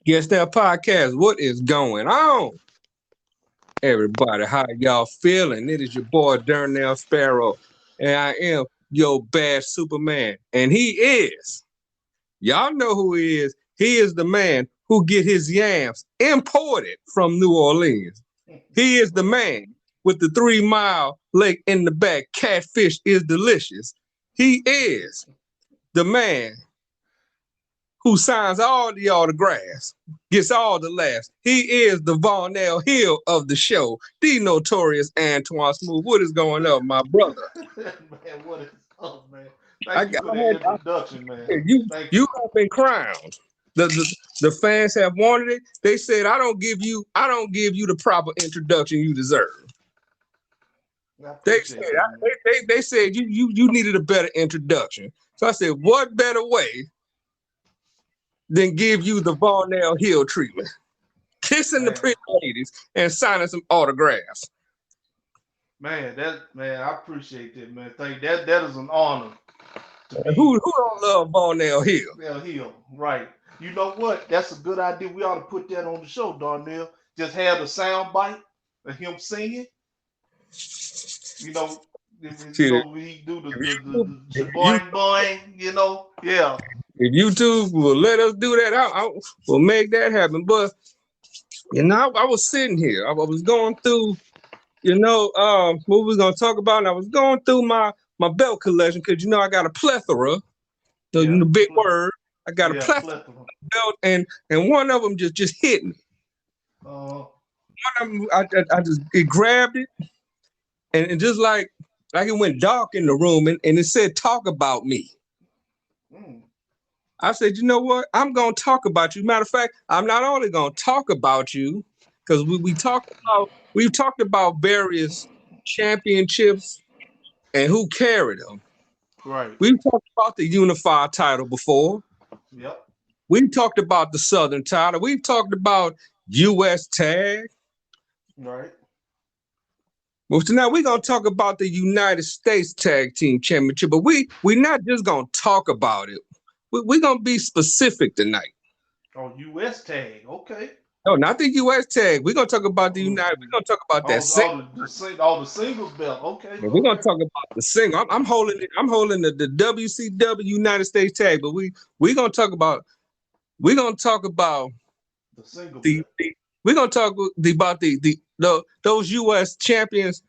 Yes, that podcast. What is going on? Everybody, how y'all feeling? It is your boy DarnellSparrow, and I am your bad Superman. And he is. Y'all know who he is. He is the man who get his yams imported from New Orleans. He is the man with the 3 Mile Lake in the back. Catfish is delicious. He is the man who signs all the autographs, gets all the laughs. He is the Varnell Hill of the show, the notorious Antoine Smooth. What is going on, my brother? Man, what is up, man? I, Thank you for the introduction, man. Thank you you. have been crowned. The fans have wanted it. They said I don't give you the proper introduction you deserve. I They appreciate said that, man. they said you needed a better introduction. So I said, what better way than give you the Varnell Hill treatment? Kissing the Man, pretty ladies and signing some autographs. I appreciate that, man. Thank you. That is an honor to be Who don't love Varnell Hill? Darnell Hill, right? You know what? That's a good idea. We ought to put that on the show, Darnell. Just have the sound bite of him singing. You know, See, we do the if you boing boing. Yeah. if YouTube will let us do that, we'll make that happen. But I was sitting here. I was going through, what we was gonna talk about. And I was going through my belt collection because I got a plethora. Yeah, The big word. I got a yeah, plethora plethora. of belt, and one of them just hit me. Uh, One of them, I just it grabbed it, and just like it went dark in the room, and it said, "Talk about me." mm, I said, you know what? I'm gonna talk about you. Matter of fact, I'm not only gonna talk about you because we've talked about various championships and who carried them. right. We've talked about the unified title before. Yep. We've talked about the Southern title. We've talked about U.S. tag. Right. Well, so now we're gonna talk about the United States Tag Team Championship, but we're not just gonna talk about it. We're gonna be specific tonight. Oh, U.S. tag. Okay. No, not the U.S. tag. We're gonna talk about the Oh, United. We're gonna talk about that single. all the singles belt. Okay. We're gonna Okay. talk about the single. I'm holding it. I'm holding the WCW United States tag, but we're gonna talk about The single the, belt. the we're gonna talk about the those U.S. champions,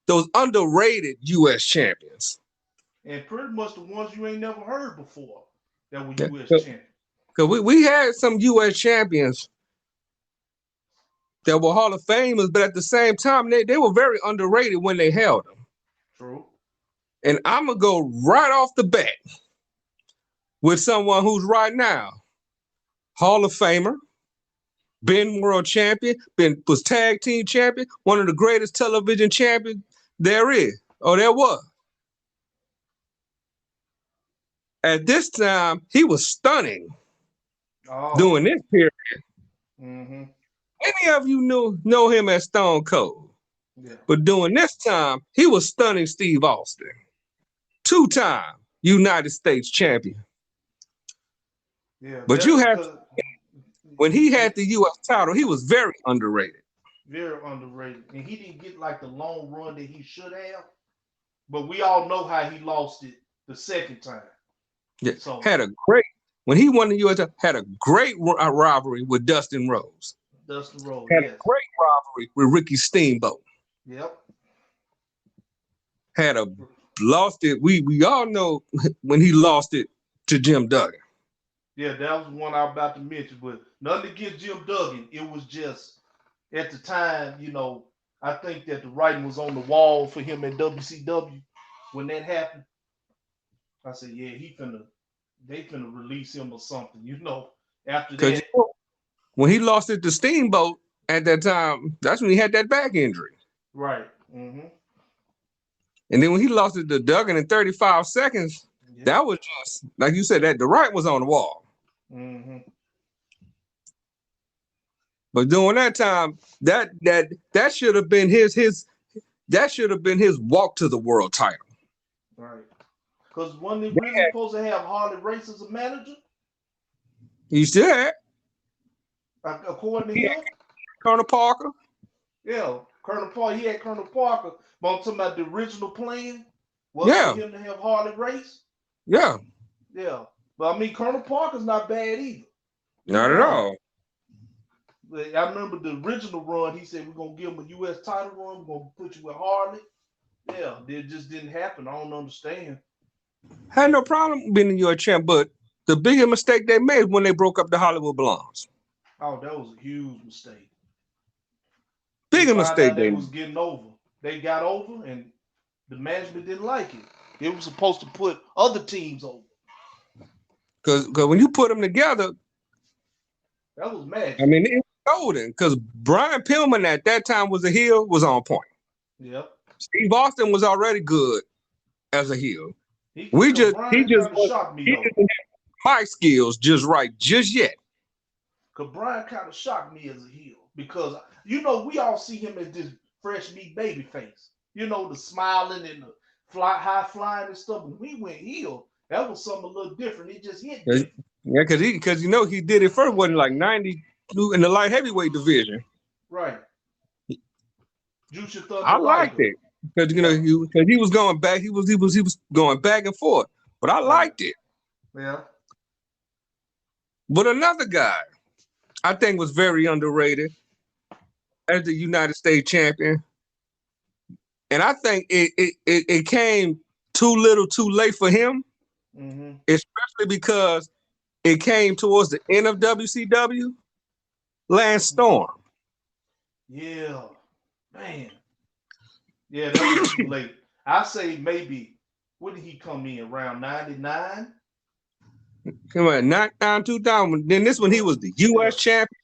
those underrated U.S. champions. And pretty much the ones you ain't never heard before that were Yeah. U.S. champions. Because we had some U.S. champions that were Hall of Famers, but at the same time, they were very underrated when they held them. True. And I'm going to go right off the bat with someone who's right now Hall of Famer, been world champion, was tag team champion, one of the greatest television champions there is, or there was. At this time, he was stunning Oh. during this period. Mm-hmm. Many of you know him as Stone Cold. Yeah. But during this time, he was stunning Steve Austin. 2-time United States champion. Yeah. But That's you have because when he had the U.S. title, he was very underrated. very underrated, and he didn't get like the long run that he should have. But we all know how he lost it the second time. Yeah. So Had a great when he won the U.S. title, had a great rivalry with Dustin Rhodes. Dustin Rhodes, Had a yes. great rivalry with Ricky Steamboat. Yep. Had a lost it. We all know when he lost it to Jim Duggan. Yeah, that was one I was about to mention, but nothing against Jim Duggan. It was just at the time, I think that the writing was on the wall for him at WCW when that happened. I said, yeah, they finna release him or something, after Because that. when he lost it to Steamboat at that time, that's when he had that back injury. Right. Mm-hmm. And then when he lost it to Duggan in 35 seconds, Yeah. that was just like you said, that the right was on the wall. Mm-hmm. But during that time, that should have been his walk to the world title. Right. Because when they really supposed to have Harley Race as a manager? He still had. According to him, Colonel Parker. yeah, Colonel Parker. He had Colonel Parker, but I'm talking about the original plan was Yeah. for him to have Harley race. Yeah. Yeah, but I mean, Colonel Parker's not bad either. Not at all. I remember the original run. He said we're gonna give him a U.S. title run. We're gonna put you with Harley. Yeah, it just didn't happen. I don't understand. Had no problem being your champ, but the biggest mistake they made when they broke up the Hollywood Blondes. Oh, that was a huge mistake. Biggest mistake they was getting over. They got over, and the management didn't like it. They were supposed to put other teams over. Because when you put them together, that was magic. I mean, it was golden. Because Brian Pillman at that time was a heel, was on point. Yep. Steve Austin was already good as a heel. He just shocked me, didn't have my skills just right just yet. Because Brian kind of shocked me as a heel because we all see him as this fresh meat baby face. The smiling and the high flying and stuff. When we went heel, that was something a little different. It just hit different. Yeah, because he did it first, wasn't like 92 in the light heavyweight division. Right. I liked it. Because he was going back, he was going back and forth. But I liked it. Yeah. But another guy I think was very underrated as the United States champion. And I think it came too little too late for him. Mm-hmm. Especially because it came towards the end of WCW. Lance Storm. Yeah. Man. Yeah, that was too late. I say maybe, when did he come in? Around 99? Come on, 99, 2000. Then this one, he was the U.S. champion,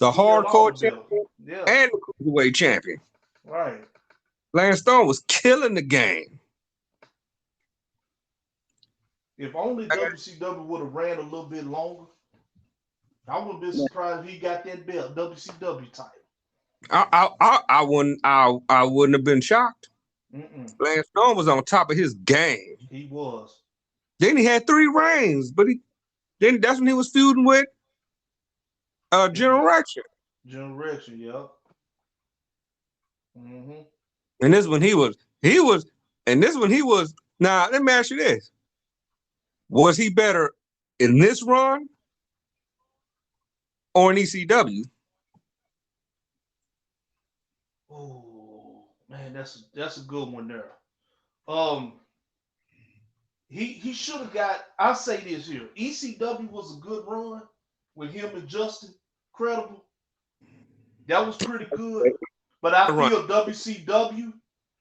the hardcore champion, and the cruiserweight champion. Right. Lance Storm was killing the game. If only WCW would have ran a little bit longer, I would have been surprised if he got that belt, WCW title. I wouldn't have been shocked. Mm-mm. Lance Storm was on top of his game. He was. Then he had 3 reigns, but then that's when he was feuding with Generation. Generation, yeah. Mm-hmm. And this one he was. Now let me ask you this: was he better in this run or in ECW? Oh man, that's a good one there. He should have got. I'll say this here: ECW was a good run with him and Justin, credible. That was pretty good. But I feel WCW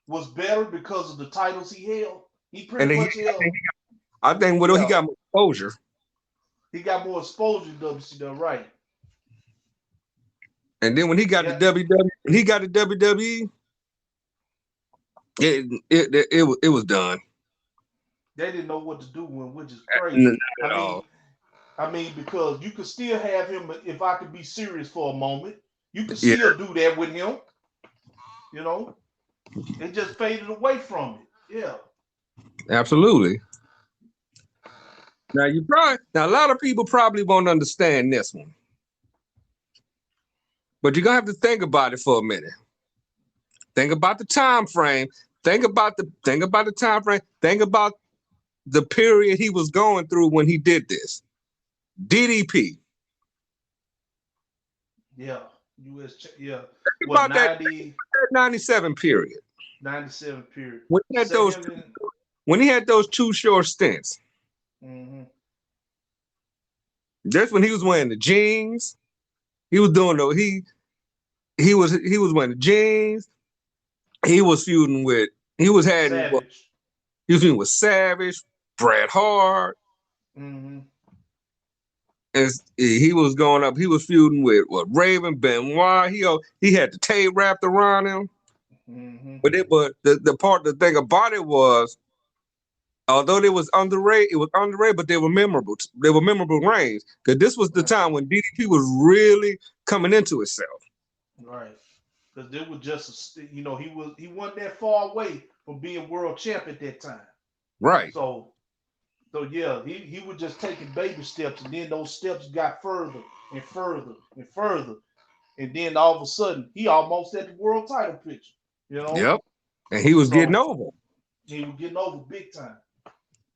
was better because of the titles he held. He pretty much held. I think he got more exposure. He got more exposure in WCW, right? And then when he got the WWE, it was done. They didn't know what to do with him, which is crazy. I mean, because you could still have him. If I could be serious for a moment, you could still do that with him. It just faded away from it. Yeah, absolutely. Now a lot of people probably won't understand this one, but you're gonna have to think about it for a minute. Think about the time frame. Think about the time frame. Think about the period he was going through when he did this. DDP. Yeah. U.S. Yeah. What, 90? That 97 period. 97 period. When he had those 2 short stints. Mm-hmm. That's when he was wearing the jeans. He was doing he was wearing the jeans. He was feuding with Savage, Bret Hart. Mm-hmm. And he was going up. He was feuding with Raven, Benoit. He had the tape wrapped around him. Mm-hmm. But the thing about it was, although it was underrated, but they were memorable. They were memorable reigns because this was the time when DDP was really coming into itself. Right, because it was just he wasn't that far away from being world champ at that time. Right. So yeah, he was just taking baby steps, and then those steps got further and further and further. And then all of a sudden, he almost at the world title picture. You know? Yep. And he was getting over. He was getting over big time.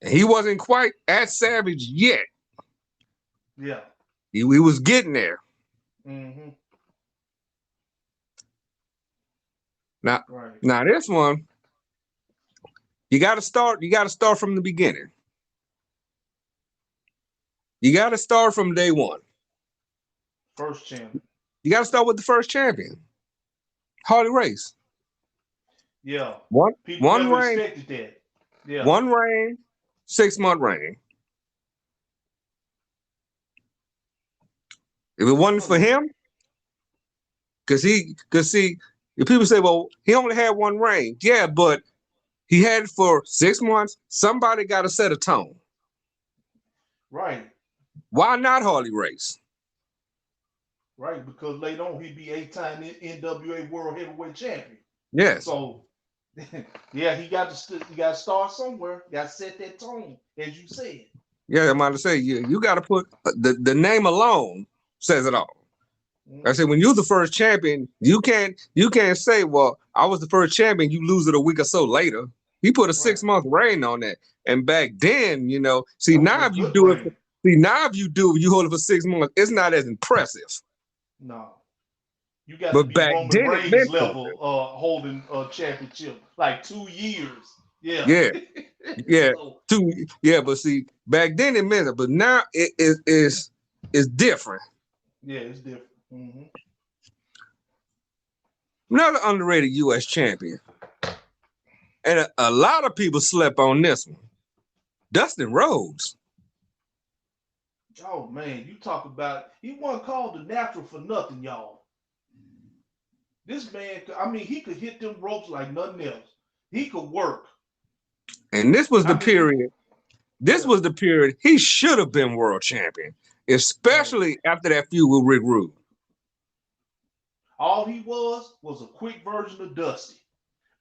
And he wasn't quite as savage yet. Yeah. He was getting there. Mm-hmm. Now this one, you got to start from the beginning. You got to start from day one. First champion. You got to start with the first champion, Harley Race. Yeah. People never reign. Expected that. Yeah. 1 reign, 6-month reign. If it wasn't for him, because see, if people say, well, he only had 1 reign. Yeah, but he had it for 6 months. Somebody got to set a tone. Right. Why not Harley Race? Right, because later on he'd be 8-time NWA World Heavyweight Champion. Yes. So, yeah, he got to start somewhere. Got to set that tone, as you said. Yeah, I'm about to say you got to put the name alone says it all. I said when you're the first champion, you can't say, well, I was the first champion. You lose it a week or so later. He put a 6-month reign on that, and back then, see now if you do it. See, now if you hold it for 6 months, it's not as impressive. No. You got to be Roman Reigns level holding a championship, like 2 years. Yeah. Yeah. Yeah. But see, back then it meant it, but now it's different. Yeah, it's different. Mm-hmm. Another underrated U.S. champion. And a lot of people slept on this one. Dustin Rhodes. Oh, man, you talk about, he wasn't called the natural for nothing, y'all. This man, he could hit them ropes like nothing else. He could work. And this was the period. This was the period he should have been world champion, especially after that feud with Rick Rude. All he was a quick version of Dusty,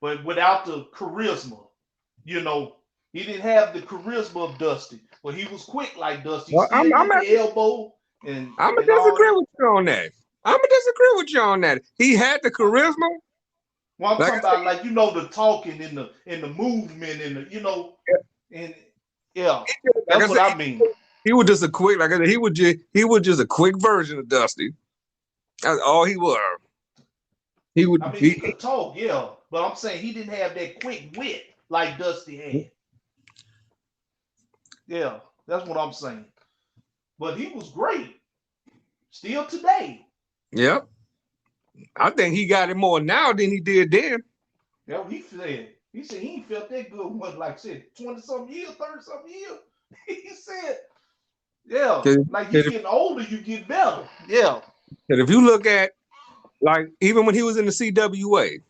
but without the charisma. He didn't have the charisma of Dusty, but he was quick like Dusty. Well, I'm the elbow and I'm gonna disagree with you on that. He had the charisma. Well, I'm talking about the talking and the movement and and that's what I mean. He was just a quick, like I said, he was just a quick version of Dusty. That's all he was. He could talk, yeah, but I'm saying he didn't have that quick wit like Dusty had. Yeah, that's what I'm saying. But he was great. Still today. Yep. I think he got it more now than he did then. Yeah, he said he ain't felt that good. What, like I said, 20-something years, 30-something years. He said, yeah, like you getting older, you get better. Yeah. And if you look at, like, even when he was in the CWA,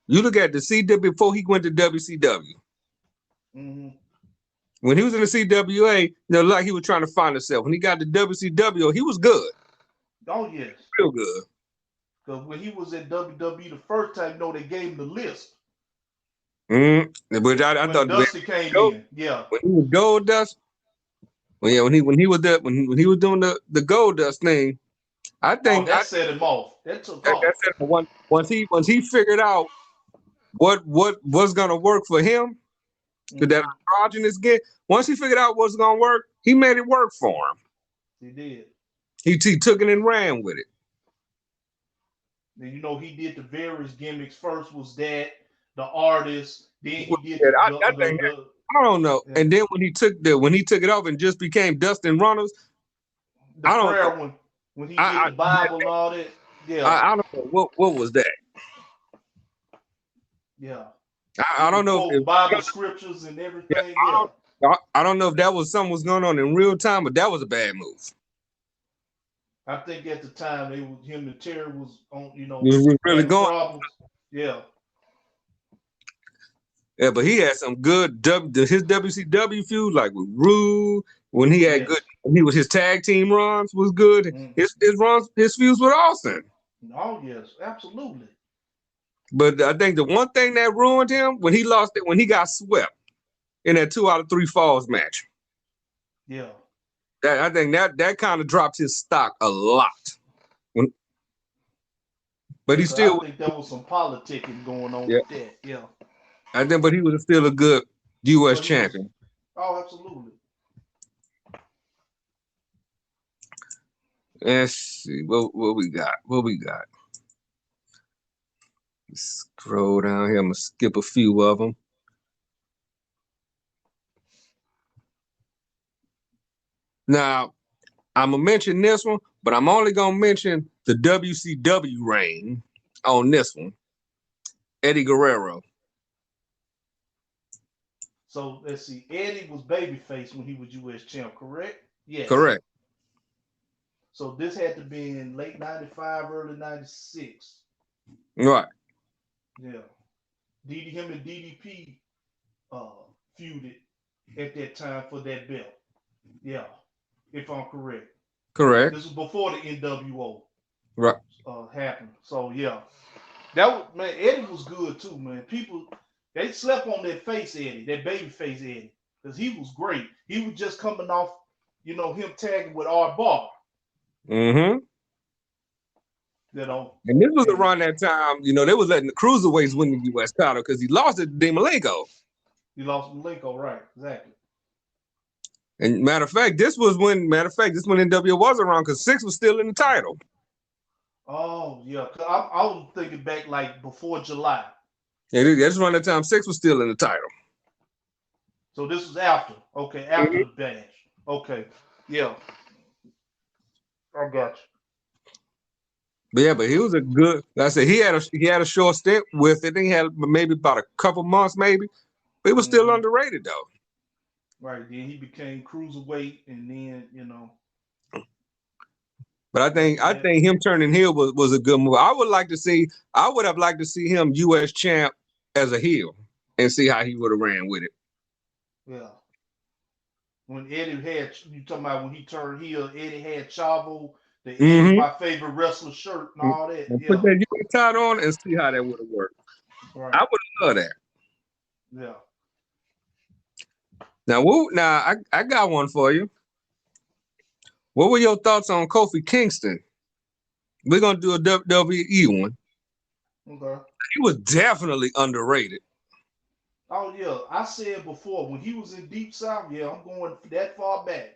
you look at the CW before he went to WCW. Mm-hmm. When he was in the CWA, like he was trying to find himself. When he got to WCW, he was good. Oh, yes. Real good. Because when he was at WWE the first time, they gave him the list. But I thought Dusty came in. Yeah. When he was Gold Dust, when he was doing the Gold Dust thing, I think that set him off. That took off. That set him, once he figured out what was gonna work for him, that androgynous get. Once he figured out what's gonna work, he made it work for him. He did. He took it and ran with it. And he did the various gimmicks. First was that the artist. Then he did I don't know. And then when he took it off and just became Dustin Runnels, I don't know. When he did the Bible and all that. Yeah. I don't know what was that. Yeah. I don't know if Bible scriptures and everything. I don't know if that was something was going on in real time, but that was a bad move. I think at the time him and Terry was on, was really going. Problems. Yeah. Yeah, but he had some good his WCW feud, like with Rude, when he had his tag team runs was good. Mm-hmm. His feuds with Austin. Oh yes, absolutely. But I think the one thing that ruined him when he lost it, when he got swept in that 2 out of 3 falls match. Yeah. I think that kind of dropped his stock a lot. But he still, I think there was some politicking going on yeah. with that. Yeah. I think, but he was still a good U.S. But he was, champion. oh, absolutely. Let's see what we got. What we got? Scroll down here. I'm gonna skip a few of them. Now, I'm gonna mention this one, but I'm only gonna mention the WCW reign on this one. Eddie Guerrero. So let's see. Eddie was babyface when he was U.S. champ, correct? Yes. Correct. So this had to be in late 95, early 96. Right. Yeah. Him and DDP feuded at that time for that belt. Yeah. If I'm correct. Correct. This was before the NWO Right. happened. So yeah. That was, man, Eddie was good too, man. People, they slept on that face Eddie, that baby face Eddie. Because he was great. He was just coming off, him tagging with Art Barr. Mm-hmm. And this was around that time, they was letting the cruiserweights win the U.S. title because he lost it to Malenko. He lost Malenko, right? Exactly. And matter of fact, this when NWO was around because Six was still in the title. Oh yeah, I was thinking back like before July. Yeah, this around that time Six was still in the title. So this was after, after the bash. Okay, yeah, I got you. But he was a good. Like I said, he had a short stint with it. He had maybe about a couple months, maybe. But he was still underrated though. Right. Then he became cruiserweight, and then But I think him turning heel was a good move. I would have liked to see him U.S. champ as a heel and see how he would have ran with it. Yeah. When Eddie you talking about when he turned heel, Eddie had Chavo, the Eddie, my favorite wrestler shirt and all that. And put that U.S. title on and see how that would have worked. Right. I would have loved that. Yeah. Now I got one for you. What were your thoughts on Kofi Kingston? We're gonna do a WWE one. Okay. He was definitely underrated. Oh yeah, I said before when he was in Deep South. Yeah, I'm going that far back.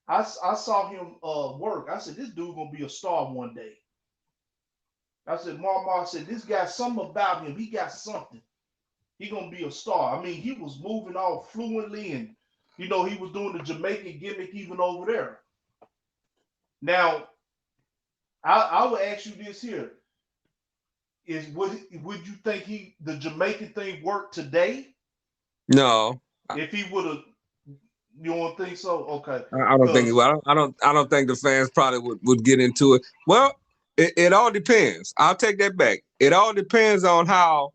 I saw him work. I said this dude gonna be a star one day. I said Mama said this guy something about him. He got something. He gonna be a star. I mean, he was moving all fluently, and he was doing the Jamaican gimmick even over there. Now, I would ask you this here: would you think the Jamaican thing worked today? No. If he would have, you don't think so? Okay. I don't think it would. I don't think the fans probably would get into it. Well, it all depends. I'll take that back. It all depends on how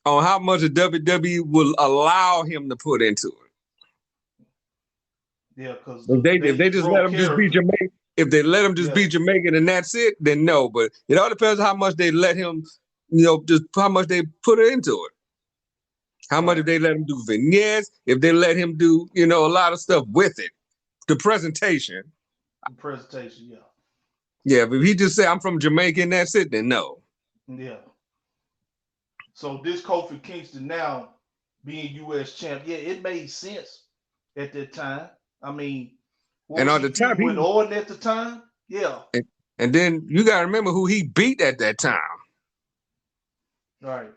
much the WWE will allow him to put into it. Yeah, because if they just let him just be Jamaican, if they let him just be Jamaican and that's it, then no. But it all depends on how much they let him, just how much they put into it. How much if they let him do vignettes, if they let him do, a lot of stuff with it. The presentation. Yeah. Yeah, but if he just say I'm from Jamaica and that's it, then no. Yeah. So this Kofi Kingston now being U.S. champ, yeah, it made sense at that time. I mean, and on the time he went on at the time, yeah. And then you gotta remember who he beat at that time. Right.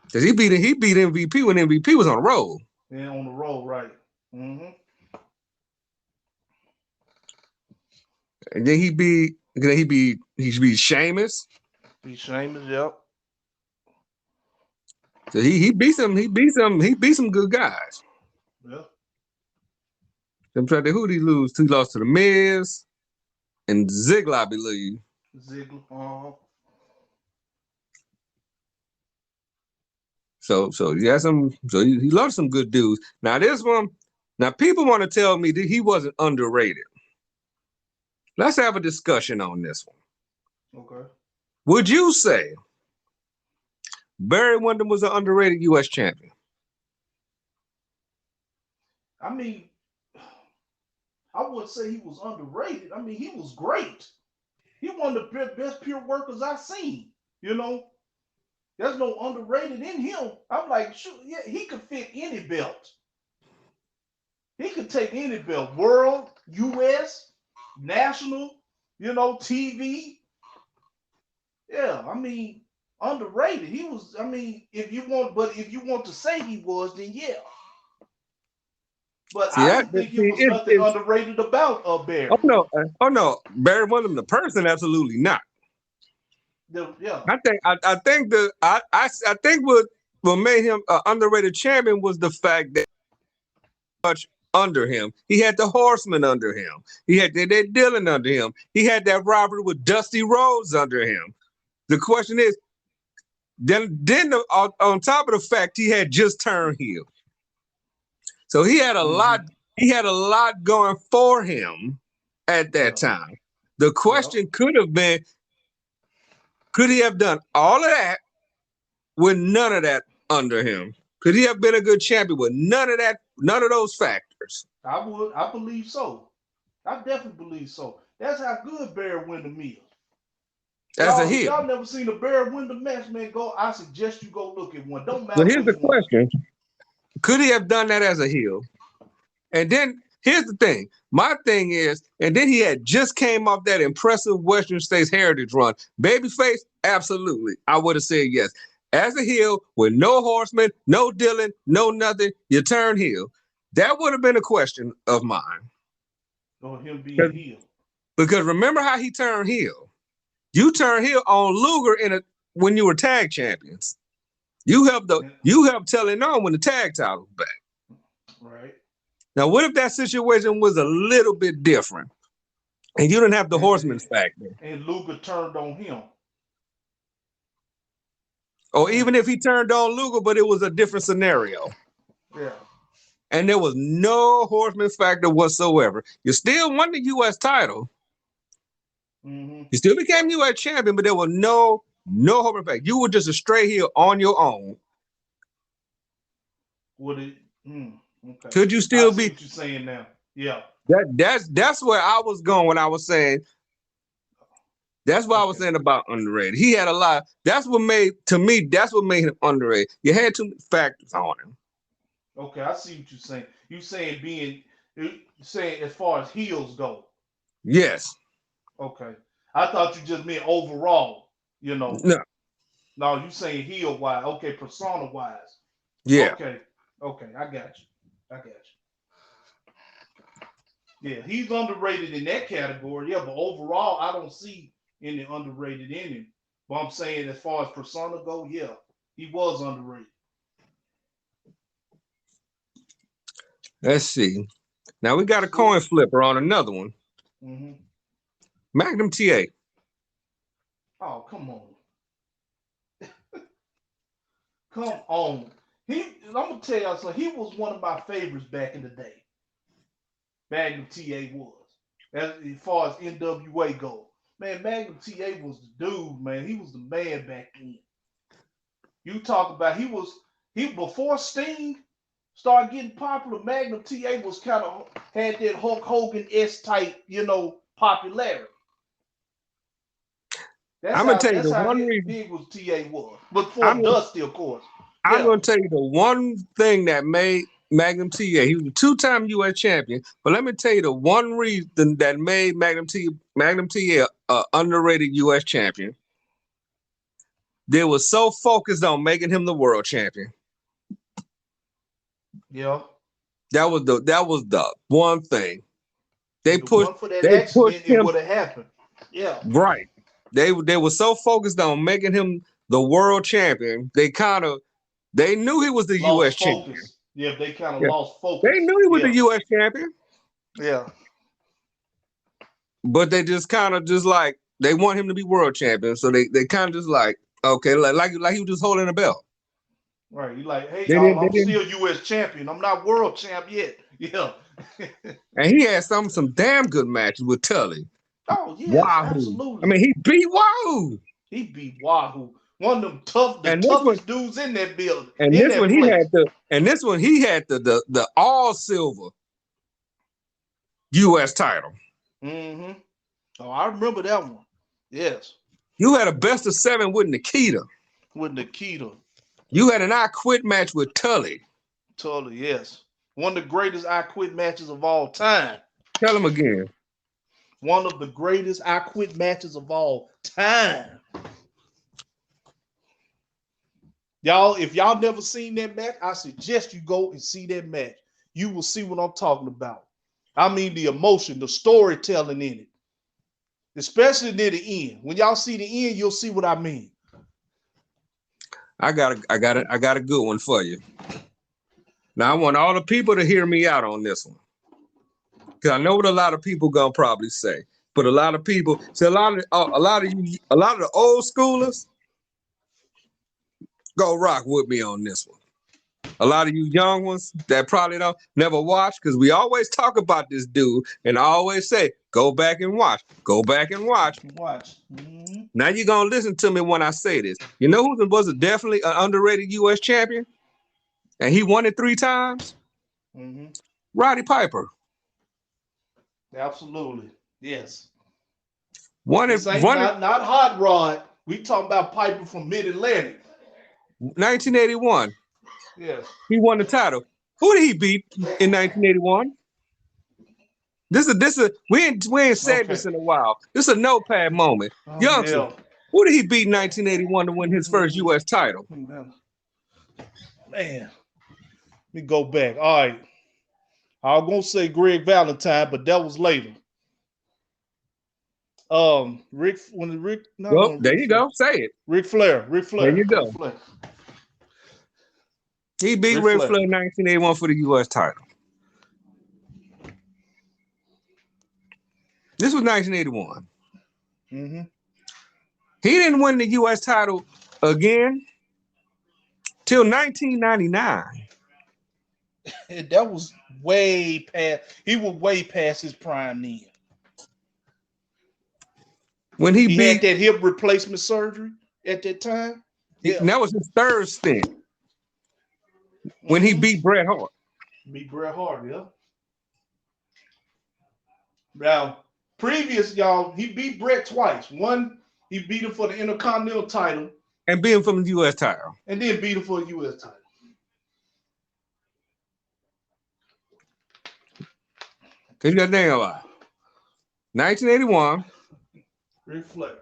Because he beat MVP when MVP was on the road. Yeah, on the road, right. Mm-hmm. And then he beat Sheamus. Beat Sheamus, yep. So he beat some good guys. Yeah. I'm trying to think who did he lose to? He lost to the Miz and Ziggler, I believe. Ziggler, So he lost some good dudes. Now this one, people want to tell me that he wasn't underrated. Let's have a discussion on this one. Okay. Would you say Barry Windham was an underrated U.S. champion? I mean, I wouldn't say he was underrated. I mean, he was great. He one of the best pure workers I've seen. You know, there's no underrated in him. I'm like, shoot, yeah, he could fit any belt. He could take any belt, world, U.S., national, TV. Yeah, I mean, underrated. He was. I mean, if you want to say he was, then yeah. But I didn't think it was nothing underrated about Barry. Oh no, Barry Windham, the person, absolutely not. Yeah, I think what made him an underrated champion was the fact that much under him. He had the Horseman under him. He had that Dylan under him. He had that rivalry with Dustin Rhodes under him. The question is, then on top of the fact he had just turned heel. So he had a lot. He had a lot going for him at that time. The question could have been, could he have done all of that with none of that under him? Could he have been a good champion with none of that, none of those factors? I believe so. I definitely believe so. That's how good Barry Windham is. As a heel. Y'all never seen a Barry Windham match, man? I suggest you go look at one. Don't matter. But here's the question. Could he have done that as a heel? And then here's the thing. My thing is, and then he had just came off that impressive Western States Heritage run. Babyface, absolutely. I would have said yes. As a heel, with no Horseman, no Dylan, no nothing, you turn heel. That would have been a question of mine. Or him being heel. Because remember how he turned heel. You turned heel on Luger when you were tag champions. You helped telling on when the tag title was back. Right. Now, what if that situation was a little bit different, and you didn't have the Horseman factor? And Luger turned on him. Or even if he turned on Luger, but it was a different scenario. Yeah. And there was no Horseman factor whatsoever. You still won the U.S. title. You still became U.S. champion, but there was no Horseman factor. You were just a straight heel on your own. Would it? Okay. Could you still be? What you're saying now? Yeah. That's where I was going when I was saying. That's what I was saying about underrated. He had a lot. That's what made him underrated. You had too many factors on him. Okay, I see what you're saying. You saying as far as heels go. Yes. Okay. I thought you just meant overall. No. No, you saying heel wise. Okay, persona wise. Yeah. Okay, I got you. Yeah, he's underrated in that category. Yeah, but overall, I don't see any underrated in him. But I'm saying as far as persona go, yeah, he was underrated. Let's see. Now we got a coin flipper on another one. Magnum TA. Oh, come on. Come on. I'm gonna tell y'all something. He was one of my favorites back in the day. Magnum TA was. As far as NWA goes. Man, Magnum TA was the dude, man. He was the man back then. You talk about he before Sting started getting popular, Magnum TA was had that Hulk Hogan-esque type, popularity. I'm gonna tell you the one reason big was TA was. But for Dusty, of course. I'm gonna tell you the one thing that made Magnum TA. He was a two-time U.S. champion, but let me tell you the one reason that made Magnum TA underrated U.S. champion. They were so focused on making him the world champion. Yeah, that was the one thing they pushed. It would have happened. Yeah, right. They were so focused on making him the world champion. They knew he was the U.S. champion. Yeah, they kind of lost focus. They knew he was the U.S. champion. Yeah. But they just like they want him to be world champion. So they kind of just like, okay, like he was just holding a belt. Right. You like, hey, y'all, I'm still U.S. champion. I'm not world champ yet. Yeah. And he had some damn good matches with Tully. Oh, yeah, absolutely. I mean, he beat Wahoo. He beat Wahoo. One of them toughest dudes in that building. And this one he had the all silver. U.S. title. Mm-hmm. Oh, I remember that one. Yes. You had a best of 7 with Nikita. With Nikita. You had an I Quit match with Tully. Tully, yes. One of the greatest I Quit matches of all time. Tell him again. One of the greatest I Quit matches of all time. Y'all, if y'all never seen that match, I suggest you go and see that match. You will see what I'm talking about. I mean, the emotion, the storytelling in it, especially near the end. When y'all see the end, you'll see what I mean. I got a good one for you. Now I want all the people to hear me out on this one, because I know what a lot of people gonna probably say. But a lot of people, a lot of the old schoolers go rock with me on this one. A lot of you young ones that probably don't never watch, because we always talk about this dude and I always say, go back and watch. Go back and watch. Mm-hmm. Now you're gonna listen to me when I say this. You know who was definitely an underrated U.S. champion? And he won it 3 times? Mm-hmm. Roddy Piper. Absolutely. Yes. Won it. Not Hot Rod. We talking about Piper from Mid-Atlantic. 1981. Yes. He won the title. Who did he beat in 1981? This is we ain't said this in a while. This is a notepad moment. Youngster, yeah. who did he beat in 1981 to win his first U.S. title? Man, let me go back. All right. I was gonna say Greg Valentine, but that was later. Ric. Well, there you go. Say it. Ric Flair. There you go. He beat Ric Flair in 1981 for the U.S. title. This was 1981. Mm-hmm. He didn't win the U.S. title again till 1999. And that was way past. He was way past his prime then. When he had that hip replacement surgery at that time. Yeah. That was his third stint. When he beat Bret Hart. Yeah. Now, previous, y'all, he beat Bret twice. One, he beat him for the Intercontinental title. And beat him from the U.S. title. And then beat him for the U.S. title. Cause you got to think about it. 1981. Ric Flair.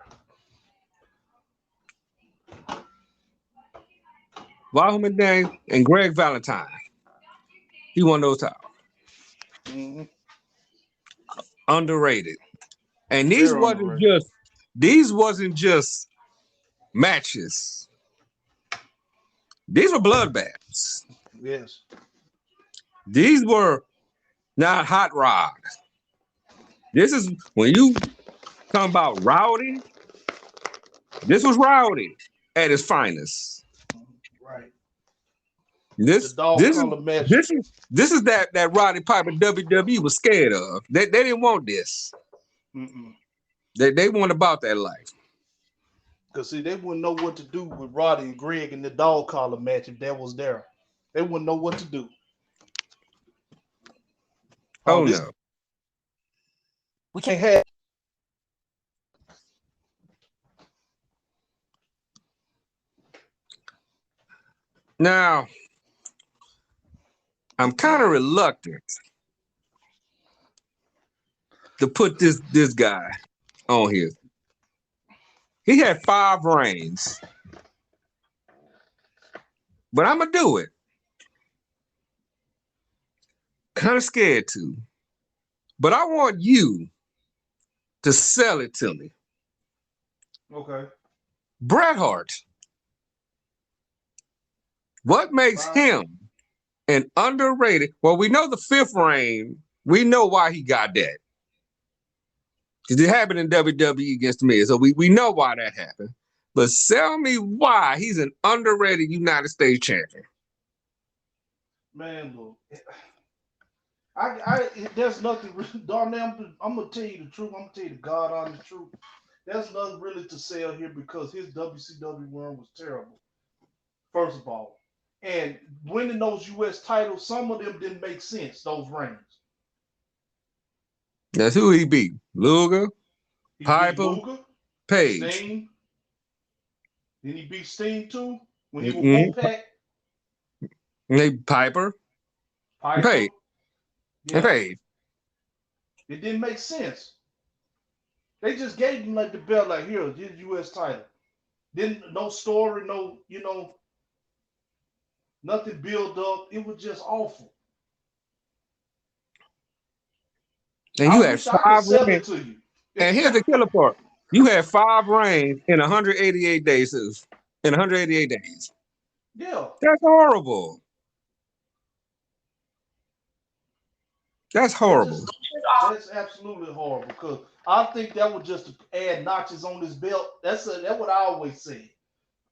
Wahoo Dang and Greg Valentine. He won those titles. Mm-hmm. Underrated. And these wasn't just matches. These were bloodbaths. Yes. These were not hot rod. This is when you talk about rowdy. This was rowdy at its finest. Right. This is that Roddy Piper WWE was scared of. They didn't want this. Mm-mm. They weren't about that life. Because see, they wouldn't know what to do with Roddy and Greg in the dog collar match if that was there. They wouldn't know what to do. Oh no. We can't have. Now, I'm kind of reluctant to put this guy on here. He had 5 reigns, but I'm gonna do it. Kind of scared to, but I want you to sell it to me. Okay. Bret Hart. What makes him an underrated? Well, we know the 5th reign. We know why he got that. Because it happened in WWE against me. So we know why that happened. But tell me why he's an underrated United States champion. Man, look. There's nothing, Darnell, I'm going to tell you the truth. I'm going to tell you the God honest truth. There's nothing really to sell here because his WCW run was terrible. First of all. And winning those U.S. titles, some of them didn't make sense, those reigns. That's who he beat. Luger, He beat Piper, Luger, Page. Sting. Then he beat Sting too when he was Mm-hmm. Wolfpack. Piper, and Piper. Page, and Yeah. Page. It didn't make sense. They just gave him like the belt, like here, here's U.S. title. Then no story, no, nothing built up. It was just awful. And you I had wish I could 5 sell it reigns. to you. And here's the killer part. You had 5 reigns in 188 days. Sis. In 188 days. Yeah. That's horrible. That's horrible. That's absolutely horrible. Because I think that was just to add notches on this belt. That's what I always say.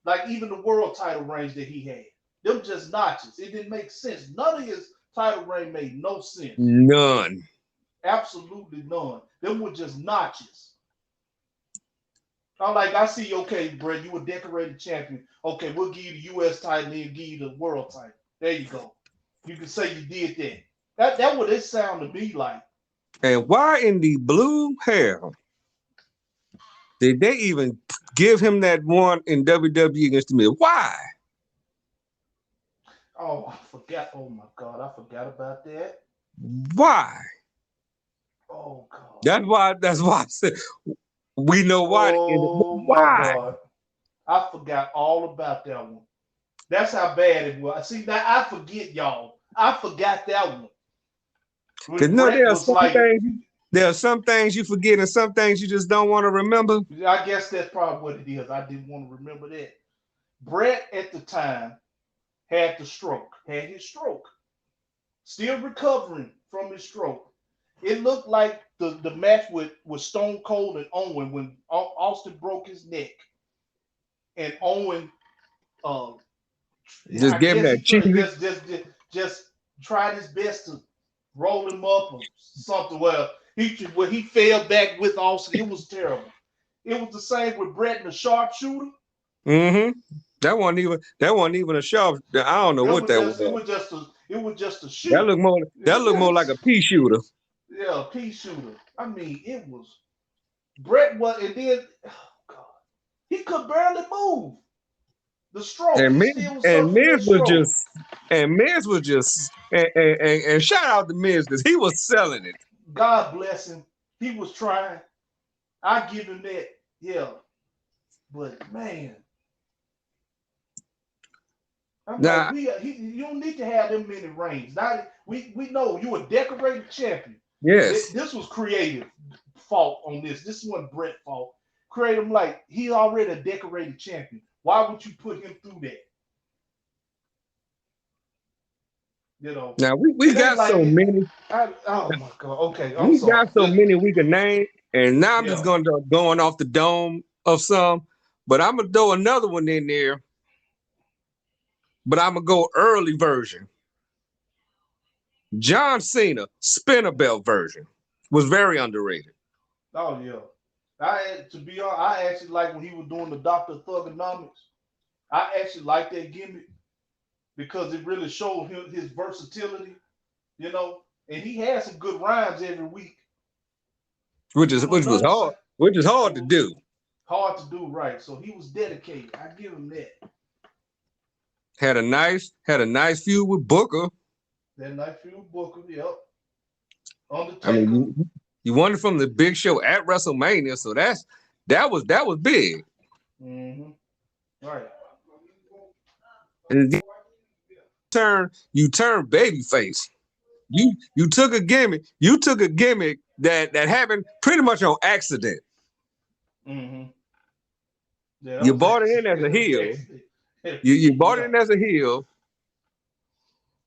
Like even the world title reigns that he had, them just notches. It didn't make sense. None of his title reign made no sense. None. Absolutely none. Them were just notches. I see, okay, Bret, you were decorated champion. Okay, we'll give you the U.S. title and give you the world title. There you go. You can say you did that. That what it sound to me like. And why in the blue hell did they even give him that one in WWE against the Miz? Why? Oh, I forgot. Oh my God, I forgot about that. Why? Oh God. That's why I said we know why. Oh my God. I forgot all about that one. That's how bad it was. See, now I forget, y'all. I forgot that one. Because there are some things you forget and some things you just don't want to remember. I guess that's probably what it is. I didn't want to remember that. Bret at the time had his stroke. Still recovering from his stroke. It looked like the match with Stone Cold and Owen when Austin broke his neck. And Owen Just give him that cheesy. just tried his best to roll him up or something. Well, he fell back with Austin. It was terrible. It was the same with Bret and the sharpshooter. Mm-hmm. That wasn't even a sharp. I don't know what that was. It was just a shoot. That looked more like a pea shooter. Yeah, a pea shooter. I mean, it was Bret was, and then oh God, he could barely move. The stroke. And Miz was just and shout out to Miz because he was selling it. God bless him. He was trying. I give him that. Yeah. But man. You don't need to have them many reigns. Now we know you a decorated champion. Yes. This was creative fault on this. This wasn't Bret fault. Creative, like he's already a decorated champion. Why would you put him through that? Now we got so many. Oh my God. Okay, we got so many we can name, and now I'm just going off the dome of some, but I'm gonna throw another one in there. But I'm gonna go early version. John Cena spinner belt version was very underrated. Oh yeah, to be honest, I actually like when he was doing the Dr. Thugonomics. I actually like that gimmick because it really showed him his versatility, and he had some good rhymes every week. Which was hard to do. Hard to do, right. So he was dedicated. I give him that. Had a nice feud with Booker. That nice feud with Booker, yep. Undertaker. I mean, you won it from the Big Show at WrestleMania, so that was big. Mm-hmm. Right. And you turn babyface. You took a gimmick. You took a gimmick that happened pretty much on accident. Mm-hmm. Yeah, you bought it in as a heel. You bought it in as a heel.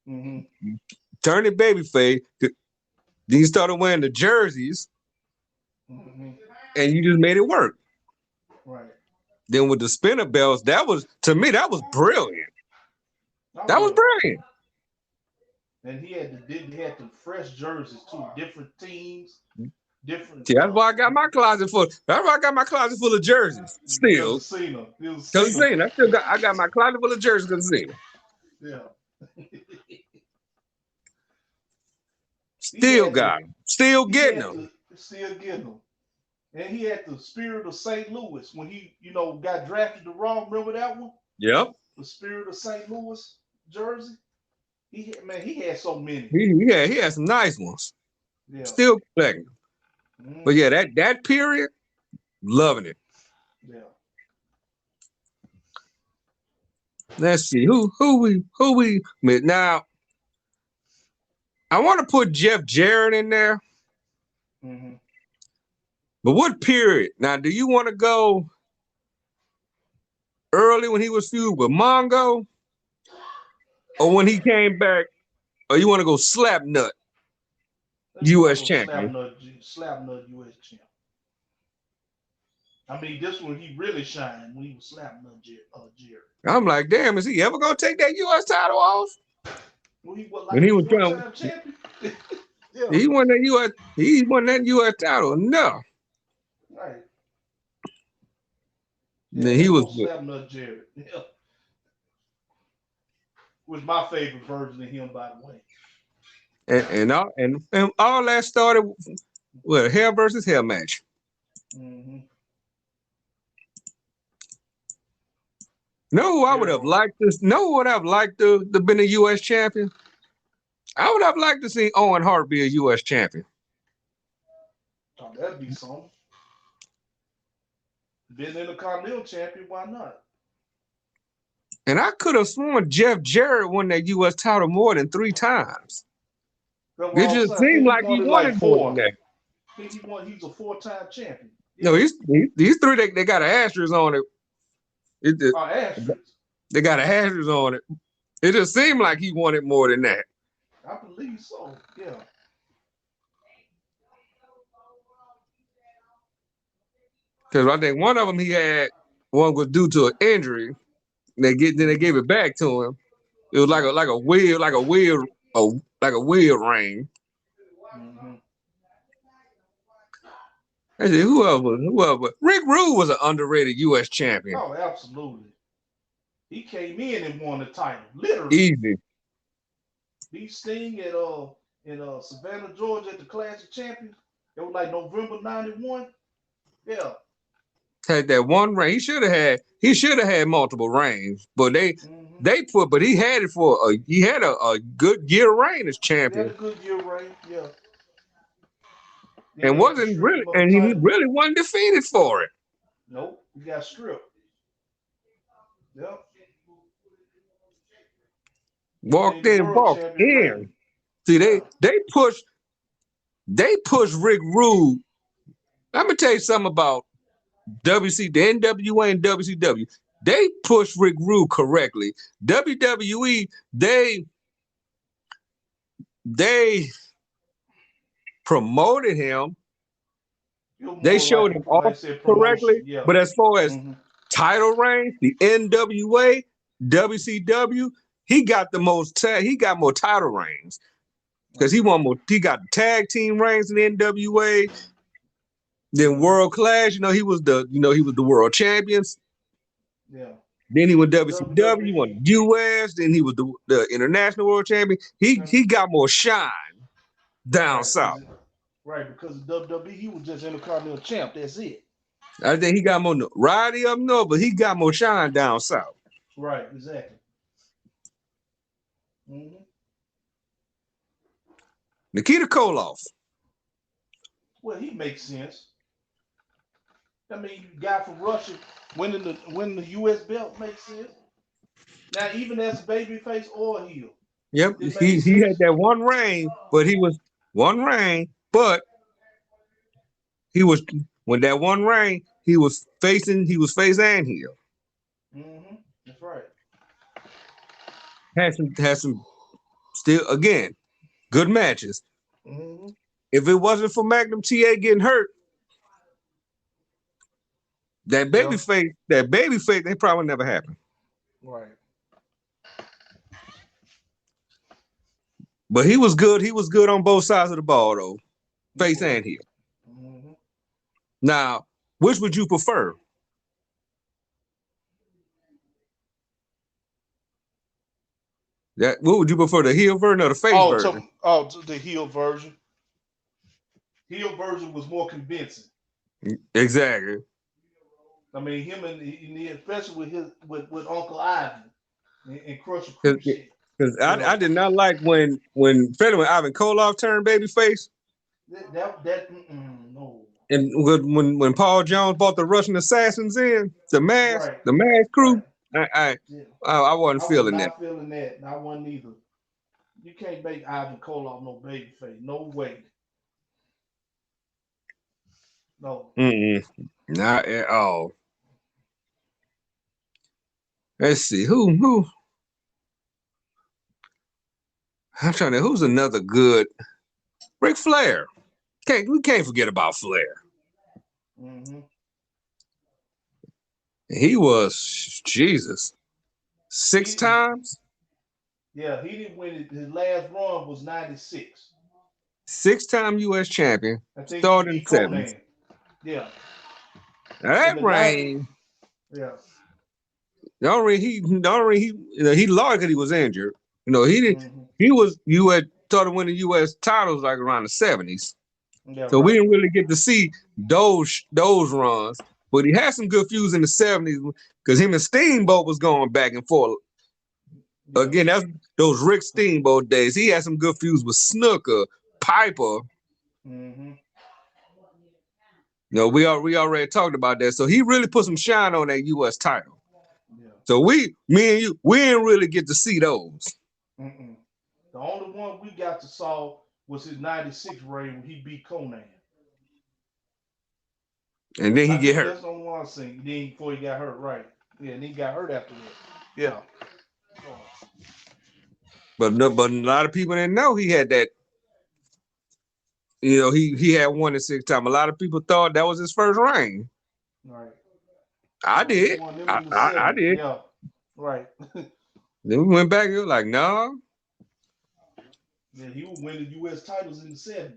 Mm-hmm. Turned it babyface. Then you started wearing the jerseys, and you just made it work. Right. Then with the spinner belts, to me that was brilliant. That was brilliant. And he had the fresh jerseys too, different teams, different. See, that's why I got my closet full. That's why I got my closet full of jerseys. Still, Cena. Because Cena. I got my closet full of jerseys because of Cena. Yeah. Still got them. Still getting them. Still getting them. And he had the Spirit of St. Louis when he, got drafted to Raw. Remember that one? Yep. The Spirit of St. Louis jersey. He had so many. He had some nice ones. Yeah. Still collecting. But yeah, that period, loving it. Yeah. Let's see who we now. I want to put Jeff Jarrett in there. Mm-hmm. But what period? Now, do you want to go early when he was feud with Mongo, or when he came back, or you want to go Slapnut, U.S. champion? Slapnut U.S. champ. I mean, this one he really shined when he was Slapnut Jarrett. I'm like, damn, is he ever gonna take that U.S. title off? When he was one-time champion. Yeah. He won that U.S. title. No. Right. Yeah, then he was Slapnut Jarrett. Yeah. Was my favorite version of him, by the way. And all that started with a hell versus hell match. Mm-hmm. No, I would have liked this. No, would have liked to been a U.S. champion. I would have liked to see Owen Hart be a U.S. champion. Oh, that'd be something. Been Intercontinental champion, why not? And I could have sworn Jeff Jarrett won that U.S. title more than 3 times. It just seemed like he wanted more than that. I think he's a 4-time champion. Yeah. No, these 3 they got an asterisk on it. They got an asterisk on it. It just seemed like he wanted more than that. I believe so. Yeah. Because I think one of them one was due to an injury. Then they gave it back to him. It was like a wheel ring. Mm-hmm. I said, whoever. Rick Rude was an underrated U.S. champion. Oh, absolutely. He came in and won the title, literally. Easy. He Sting in Savannah, Georgia at the Classic Champions. It was like November '91. Yeah. Had that one reign. He should have had multiple reigns, but he had a good year reign as champion. He had a good year reign, yeah. And he really wasn't defeated for it. Nope, he got stripped. Yep. Walked in. See, they pushed Rick Rude. Let me tell you something about the NWA and WCW. They pushed Rick Rude correctly. WWE, they promoted him. They showed him off correctly. Yeah. But as far as title reigns, the NWA, WCW, he got more title reigns. Because he got tag team reigns in the NWA. Then World Class, he was the world champions. Yeah. Then he went WCW, won US. Then he was the international world champion. He got more shine down south. Right, because of WWE, he was just Intercontinental champ. That's it. I think he got more Roddy up north, but he got more shine down south. Right, exactly. Mm-hmm. Nikita Koloff. Well, he makes sense. I mean, guy from Russia winning the U.S. belt makes sense. Now, even as a babyface or a heel. Yep, he had that one reign, but he was one reign, but when that one reign, he was face and heel. Mm-hmm. That's right. Had some still again good matches. Mm-hmm. If it wasn't for Magnum TA getting hurt, that babyface, they probably never happened. Right. But he was good. He was good on both sides of the ball, though, face and heel. Mm-hmm. Now, which would you prefer? What would you prefer, the heel version or the face version? The heel version. heel version was more convincing. Exactly. I mean, him and especially with Uncle Ivan and Crusher Creek shit. Because I did not like when Ivan Koloff turned babyface. No. And when Paul Jones brought the Russian assassins in, the mask crew, right. I wasn't feeling that. I was not feeling that. I wasn't either. You can't make Ivan Koloff no babyface. No way. No. Not at all. Let's see who. I'm trying to. Who's another good? Ric Flair. We can't forget about Flair. Mm-hmm. He was Jesus. 6 times. Yeah, he didn't win it. His last run was 96. 6-time U.S. champion. Started in 70s. Yeah. Now that reign. Yeah. The only he lost because he was injured. He didn't. Mm-hmm. He was started winning U.S. titles like around the 70s. Yeah, so we didn't really get to see those runs. But he had some good feuds in the 70s because him and Steamboat was going back and forth. Yeah. Again, that's those Rick Steamboat days. He had some good feuds with Snooker, Piper. Mm-hmm. We already talked about that. So he really put some shine on that U.S. title. Yeah. So me and you, we didn't really get to see those. Mm-mm. The only one we got to saw was his 96 reign when he beat Conan. And then he get hurt. That's the only one I seen. Then before he got hurt, right? Yeah, and he got hurt after that. Yeah. But a lot of people didn't know he had that. He had won it 6 times. A lot of people thought that was his first reign. Right. I did. I did. Yeah. Right. Then we went back and was like, no. Yeah, he was winning U.S. titles in the 70s.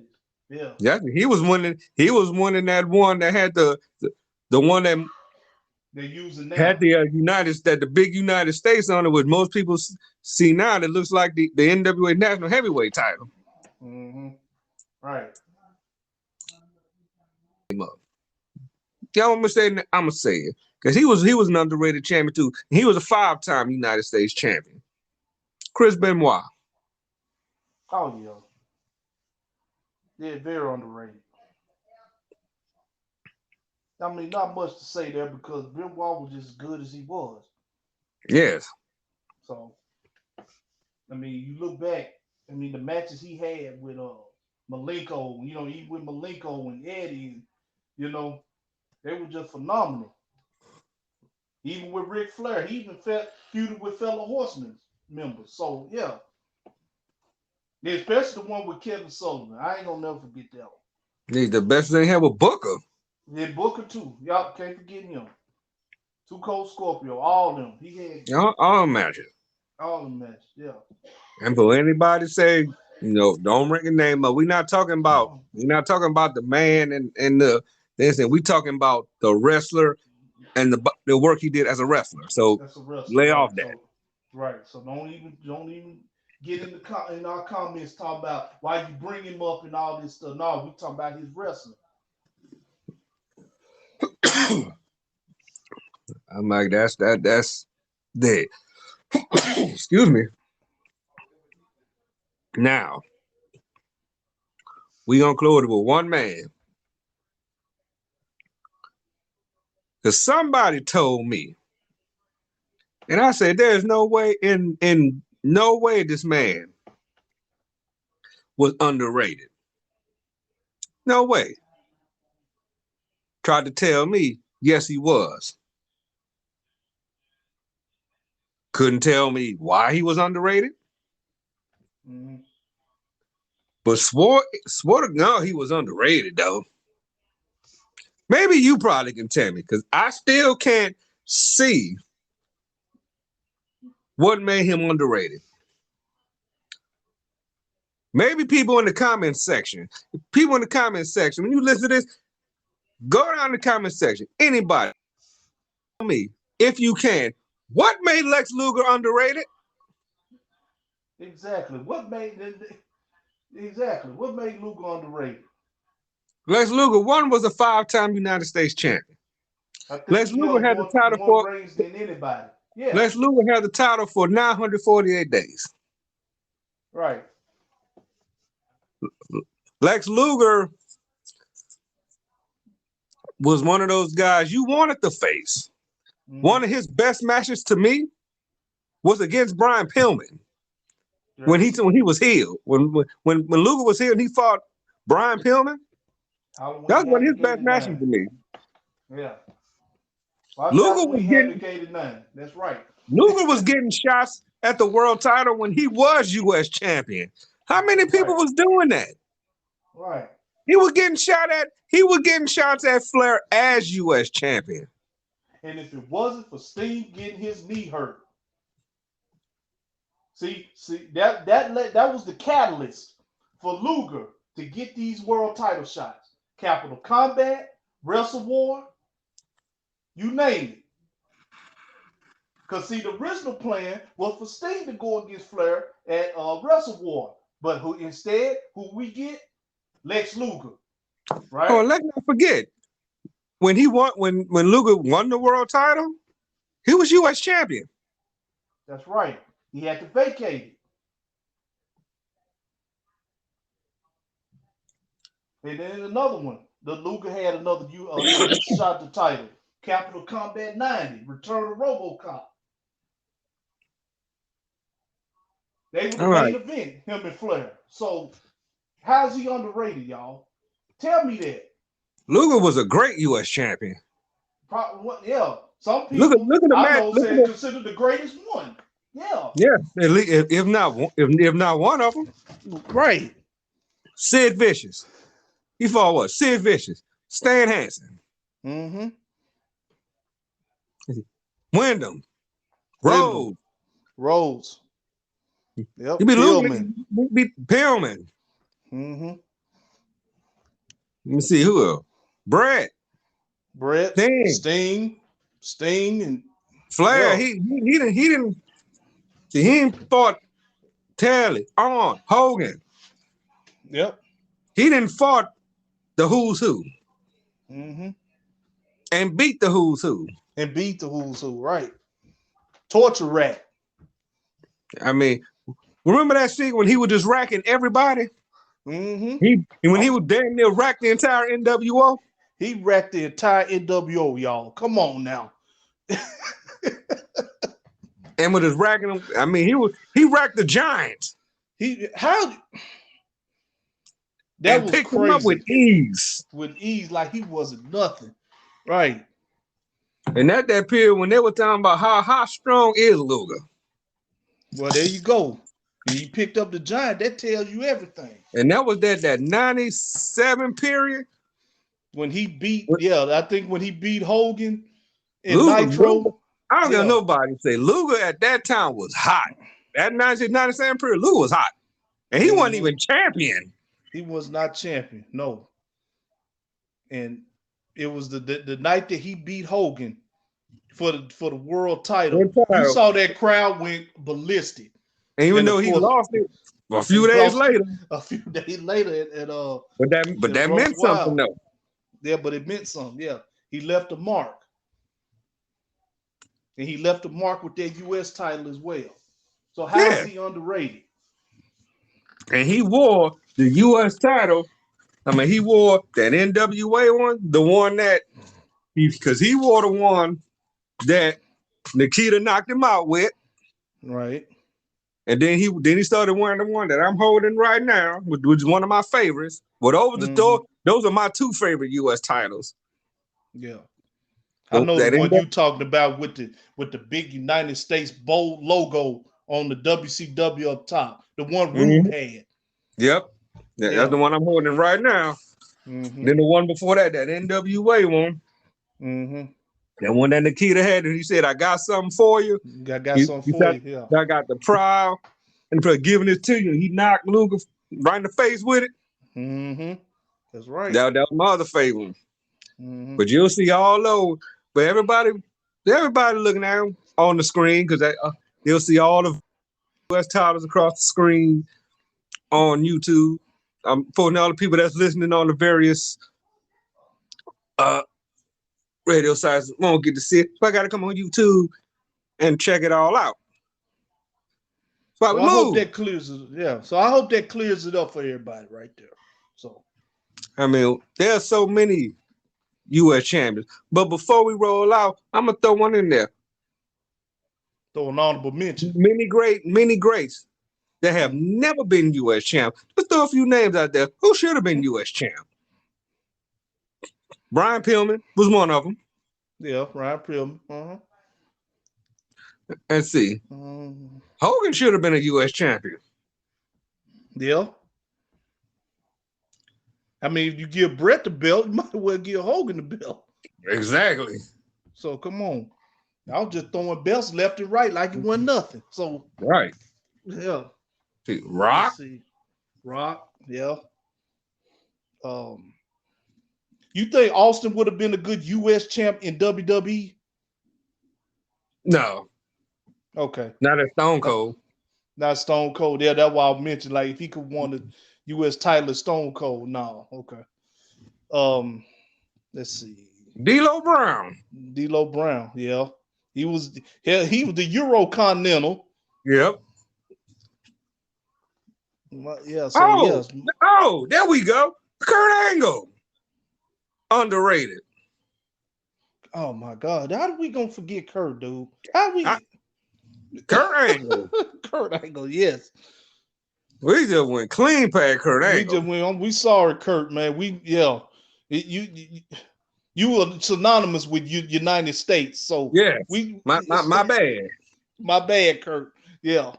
Yeah. Yeah, he was winning. He was winning that one that had the one that they're using now. Had the big United States on it, which most people see now. That looks like the NWA National Heavyweight title. Mm-hmm. Right. Yeah, I'm gonna say it because he was an underrated champion too. He was a 5-time United States champion. Chris Benoit. Oh yeah. Yeah, very underrated. I mean, not much to say there because Benoit was just as good as he was. Yes. So, I mean, you look back. I mean, the matches he had with Malenko, even with Malenko and Eddie, they were just phenomenal. Even with Ric Flair, he even feuded with fellow Horsemen members. So yeah. Especially the one with Kevin Sullivan. I ain't gonna never forget that one. He's the best thing had with Booker. Yeah, Booker too. Y'all can't forget him. Too Cold Scorpio, all of them. He had all matches. All the matches, yeah. And for anybody say, don't bring a name up. We're not talking about the man and the this, and we talking about the wrestler and the work he did as a wrestler. So lay off that. So don't even get in our comments talk about why you bring him up and all this stuff. No, we talking about his wrestling. I'm like, that's dead. Excuse me. Now, we gonna close it with one man. Because somebody told me, and I said, there's no way in no way this man was underrated. No way. Tried to tell me, yes, he was. Couldn't tell me why he was underrated. Mm-hmm. But swore no, he was underrated though. Maybe you probably can tell me because I still can't see what made him underrated. Maybe people in the comment section. When you listen to this, go down the comment section. Anybody, tell me if you can. What made Lex Luger underrated? Exactly. What made Luger underrated? Lex Luger, one was a 5-time United States champion. I think Lex he Luger held had the title more for reigns than anybody. Yeah. Lex Luger had the title for 948 days. Right. Lex Luger was one of those guys you wanted to face. Mm-hmm. One of his best matches to me was against Brian Pillman. Yeah. When he was healed. When Luger was healed, he fought Brian Pillman. That was one of his best matches to me. Yeah. Well, Luger was getting That's right. Luger was getting shots at the world title when he was U.S. champion. How many people was doing that? Right. He was getting shots at Flair as U.S. champion. And if it wasn't for Steve getting his knee hurt, see that was the catalyst for Luger to get these world title shots. Capital Combat, Wrestle War, you name it. Because see, the original plan was for Sting to go against Flair at Wrestle War, but who we get? Lex Luger, right? Oh, let's not forget when Luger won the world title, he was U.S. champion. That's right. He had to vacate it. And then another one. The Luger had another shot at the title. Capital Combat 90, Return of RoboCop. They were the main event, him and Flair. So how is he underrated, y'all? Tell me that. Luger was a great U.S. champion. Yeah. Some people look at the match. Considered the greatest one. Yeah. Yeah. If not one of them. Right. Sid Vicious. He fought what? Sid Vicious. Stan Hansen. Mm-hmm. Wyndham. Rhodes. Yep. You be Pillman. Mm-hmm. Let me see who else. Bret. Sting, and Flair. Yeah. He didn't fought Telly, Arn, Hogan. Yep. He didn't fought the who's who. Mm-hmm. And beat the who's who. Right. Torture rack. I mean, remember that scene when he was just racking everybody? Mm-hmm. He was damn near racked the entire NWO? He racked the entire NWO, y'all. Come on now. And with his racking them, I mean, he racked the Giants. That was picked crazy. him up with ease. Like he wasn't nothing. Right. And at that period when they were talking about how strong is Luger. Well, there you go. And he picked up the Giant. That tells you everything. And that was that 97 period. When he beat, I think when he beat Hogan in Nitro. I don't know nobody say Luger at that time was hot. That 97 period, Luger was hot. And he wasn't even champion. He was not champion, no. And it was the night that he beat Hogan for the world title. You saw that crowd went ballistic. And even though he lost it a few days later. But that meant something though. Yeah, but it meant something. Yeah. He left a mark. And he left a mark with that U.S. title as well. So how is he underrated? And he wore the U.S. title. I mean, he wore that NWA one, the one that because he wore the one that Nikita knocked him out with. Right. And then he started wearing the one that I'm holding right now, which is one of my favorites. But over the door, those are my two favorite U.S. titles. Yeah. I know the one you talking about with the big United States bold logo on the WCW up top. The one Rude had. Yep. That's the one I'm holding right now. Then the one before that NWA one. That one that Nikita had, and he said, I got something for you. I got something for you. I got the proud and for giving it to you. He knocked Luger right in the face with it. That's right. That was my other favorite one. But you'll see all those. But everybody looking at him on the screen because they'll see all the US titles across the screen on YouTube. For all the people that's listening on the various radio sites won't get to see it. So I got to come on YouTube and check it all out. So I hope that clears it. Yeah. So I hope that clears it up for everybody right there. So, I mean, there are so many U.S. champions. But before we roll out, I'm gonna throw one in there. Throw an honorable mention. Many greats that have never been U.S. champ. Let's throw a few names out there. Who should have been U.S. champ? Brian Pillman was one of them. Yeah, Brian Pillman. Uh-huh. Let's see. Hogan should have been a U.S. champion. Yeah. I mean, if you give Bret the belt, you might as well give Hogan the belt. Exactly. So come on. I was just throwing belts left and right like it wasn't nothing. So right. Yeah. See, Rock. Rock, yeah. You think Austin would have been a good U.S. champ in WWE? No. Okay. Not at Stone Cold. Not Stone Cold. Yeah, that's why I mentioned, like, if he could won the U.S. title of Stone Cold. No. Okay. Let's see. D'Lo Brown. D'Lo Brown, yeah. He was the Euro Continental. Yep. Yeah, so yes. Oh, there we go. Kurt Angle. Underrated. Oh my God. How are we gonna forget Kurt, dude? Kurt Angle. Kurt Angle, yes. We just went clean past Kurt Angle. We sorry, Kurt, man. You were synonymous with United States. So yeah, my bad. My bad, Kurt. Yeah.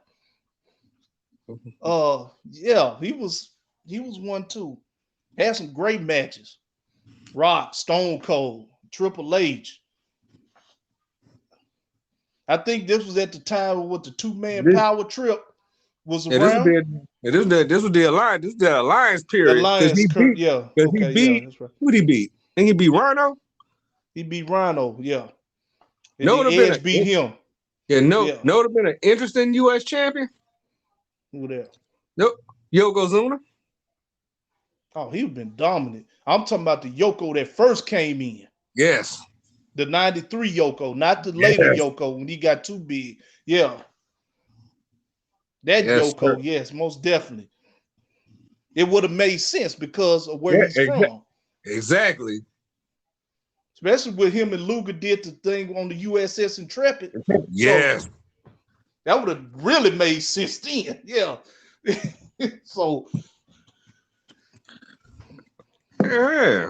Yeah, he was one too. Had some great matches. Rock, Stone Cold, Triple H. I think this was at the time with the two-man power trip was around. This was the alliance. This is the alliance period. Who'd he beat? And he beat Rhino? He beat Rhino, yeah. And Edge beat him. Yeah, would have been an interesting U.S. champion. Who that? Nope. Yokozuna. Oh, he'd been dominant. I'm talking about the Yoko that first came in. Yes. The 93 Yoko, not the later Yoko when he got too big. Yeah. That Yoko, yes, most definitely. It would have made sense because of where he's from. Exactly. Especially with him and Luger did the thing on the USS Intrepid. Yes. So that would have really made sense then. Yeah. So. Yeah.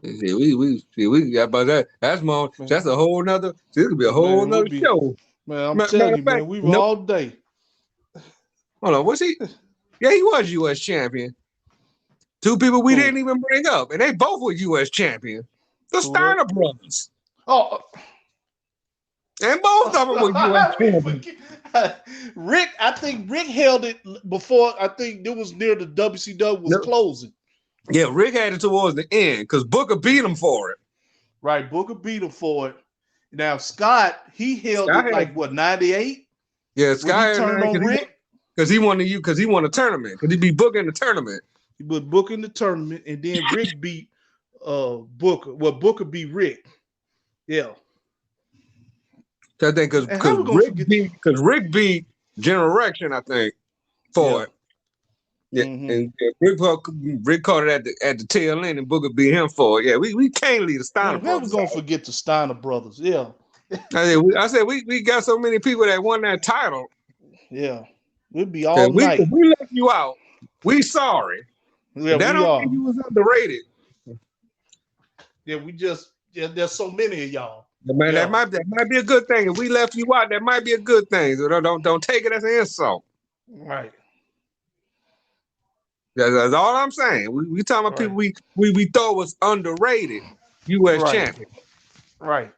We got about that. That's a whole nother. This could be a whole nother show. Man, I'm telling you, man, we were all day. Hold on, was he? Yeah, he was U.S. champion. Two people we didn't even bring up, and they both were U.S. champion. The Steiner brothers. Oh. And both of them were U.S. champions. Rick, I think Rick held it before. I think it was near the WCW was closing. Yeah, Rick had it towards the end because Booker beat him for it. Right, Booker beat him for it. Now Scott, he held it like what 98? Yeah, Scott turned on Rick because he won a tournament because he beat Booker in the tournament. He put Booker in the tournament, and then Rick beat Booker. Well, Booker beat Rick. Yeah. I think because Rick beat General Rection, I think, for it. Yeah, and Rick caught it at the tail end, and Booker beat him for it. Yeah, we can't leave the Steiner brothers. We're gonna forget the Steiner brothers. Yeah. I said we got so many people that won that title. Yeah, we'd be all night. If we left you out, we sorry. Yeah, that don't mean you was underrated. Yeah, there's so many of y'all. Man, that might be a good thing. If we left you out, that might be a good thing. So don't take it as an insult. Right. That's all I'm saying. We talking about people we thought was underrated U.S. champion. Right.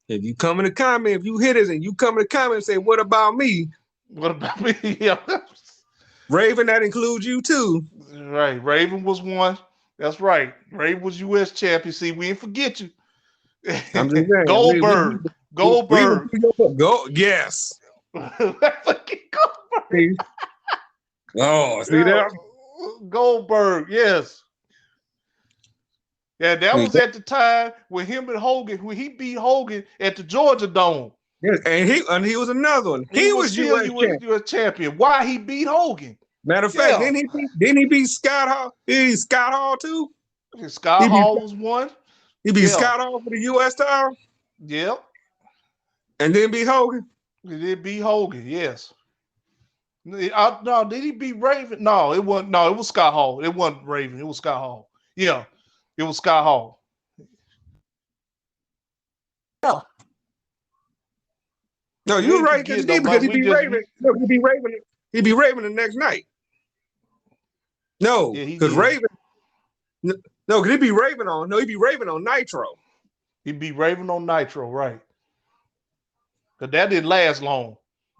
If you come in the comment, if you hit us and you come in the comment and say, "What about me?" What about me? Yeah. Raven, that includes you too. Right. Raven was one. That's right. Raven was U.S. champion. See, we didn't forget you. I'm just saying. Goldberg. Yes. Goldberg. Oh, see that? Goldberg, yes. Yeah, that was at the time when him and Hogan, when he beat Hogan at the Georgia Dome. Yeah, and he was another one. He was still U.S. champion. U.S. champion. Why he beat Hogan? Matter of fact, didn't he beat Scott Hall? He beat Scott Hall too. Scott Hall was one. He beat Scott Hall for the U.S. title. Yep. And then beat Hogan. He did beat Hogan. Yes. No, did he beat Raven? No, it wasn't. No, it was Scott Hall. It wasn't Raven. It was Scott Hall. Yeah, it was Scott Hall. Yeah. No, you're right. Because he beat Raven. No, he beat Raven. He beat Raven the next night. No, because Raven. No, because he beat Raven on. No, he beat Raven on Nitro. He beat Raven on Nitro, right? Because that didn't last long.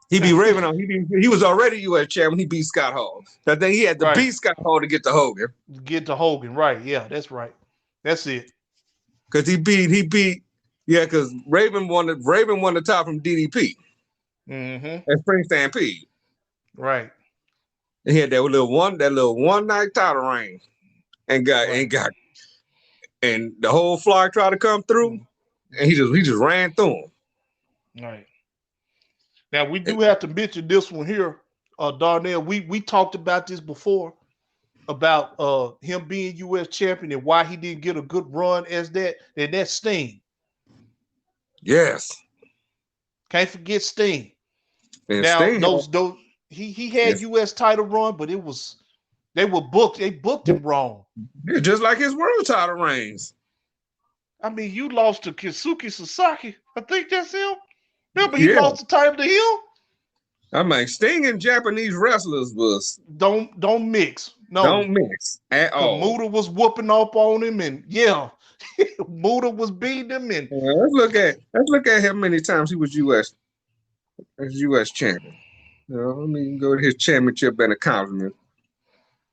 He beat Raven on. He was already U.S. champion. He beat Scott Hall. That thing he had to beat Scott Hall to get to Hogan. Get to Hogan, right? Yeah, that's right. That's it. Because he beat. Yeah, because Raven won the title from DDP. Mm-hmm. At Spring Stampede. Right. And he had that little one night title reign, and the whole flock tried to come through, and he just ran through him. Right. Now we do have to mention this one here, Darnell. We talked about this before about him being U.S. champion and why he didn't get a good run as that. And that's Sting. Yes. Can't forget Sting. And now Sting, those he had U.S. title run, but they booked him wrong. Just like his world title reigns. I mean, you lost to Kensuke Sasaki. I think that's him. Remember, he lost the title to him. I mean, Sting and Japanese wrestlers was don't mix. No, don't mix at all. Muda was whooping up on him, and Muda was beating him. And let's look at how many times he was U.S. champion. Let me go to his championship and accomplishment.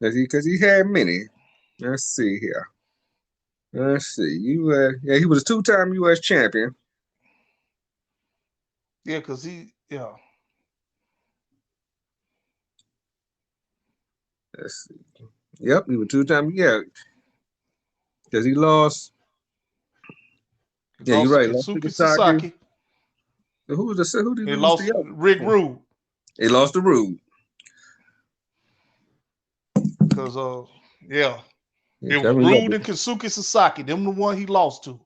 Because he had many. Let's see here. Let's see. He was a 2-time U.S. champion. Yeah, because Let's see. Yep, he was 2-time. Yeah, because he lost. Yeah, you're right. Kensuke Sasaki. Who did he lost? Rick Rude. He lost to Rude. Because it was Rude and Kensuke Sasaki. Them the one he lost to.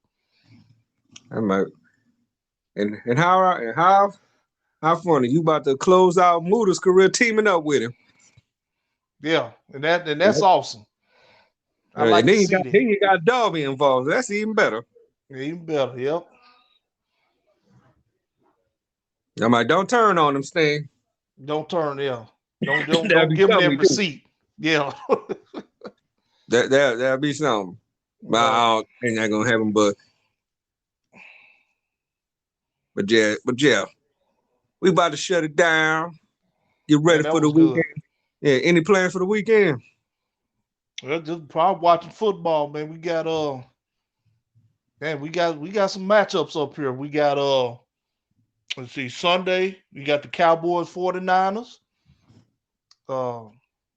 I might. And how funny you about to close out Muda's career teaming up with him. Yeah, and that's awesome. I like to see that. Then you got Darby involved. That's even better. Even better, yep. I'm like, don't turn on him, Sting. Don't turn, yeah. Don't give him that receipt. Yeah. That'll be something. But ain't not gonna happen, but yeah. We about to shut it down. Get ready for the weekend. Good. Yeah, any plans for the weekend? Well, just probably watching football, man. We got we got some matchups up here. We got let's see, Sunday, we got the Cowboys 49ers.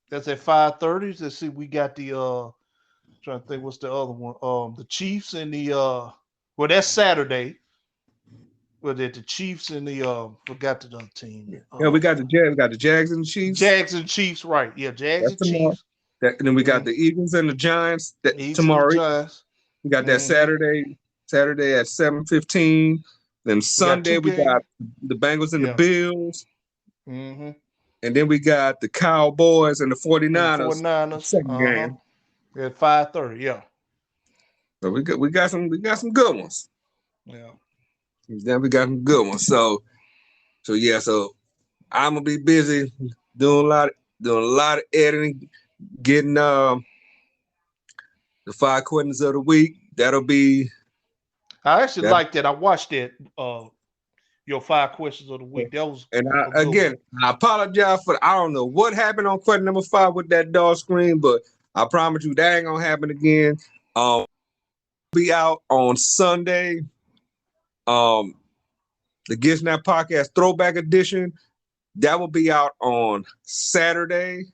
That's at 5:30. Let's see, we got the trying to think what's the other one. The Chiefs and the well, that's Saturday. Well, the Chiefs and the forgot the other team. Yeah, we got the Jags. We got the Jags and the Chiefs. Jags and Chiefs, right? Yeah, Jags and Chiefs. And then we got the Eagles and the Giants. Tomorrow, we got that Saturday at 7:15. Then Sunday we got the Bengals and the Bills. Mm-hmm. And then we got the Cowboys and the 49ers. Second game at 5:30. Yeah. So we got some good ones. Yeah. Then we got some good ones. So I'm gonna be busy doing a lot of editing, getting the 5 questions of the week. That'll be. I actually like that. I watched that. Your 5 questions of the week. That was. And I apologize for. I don't know what happened on question number 5 with that dog screen, but I promise you that ain't gonna happen again. Be out on Sunday. The Get Snap Podcast Throwback Edition, that will be out on Saturday.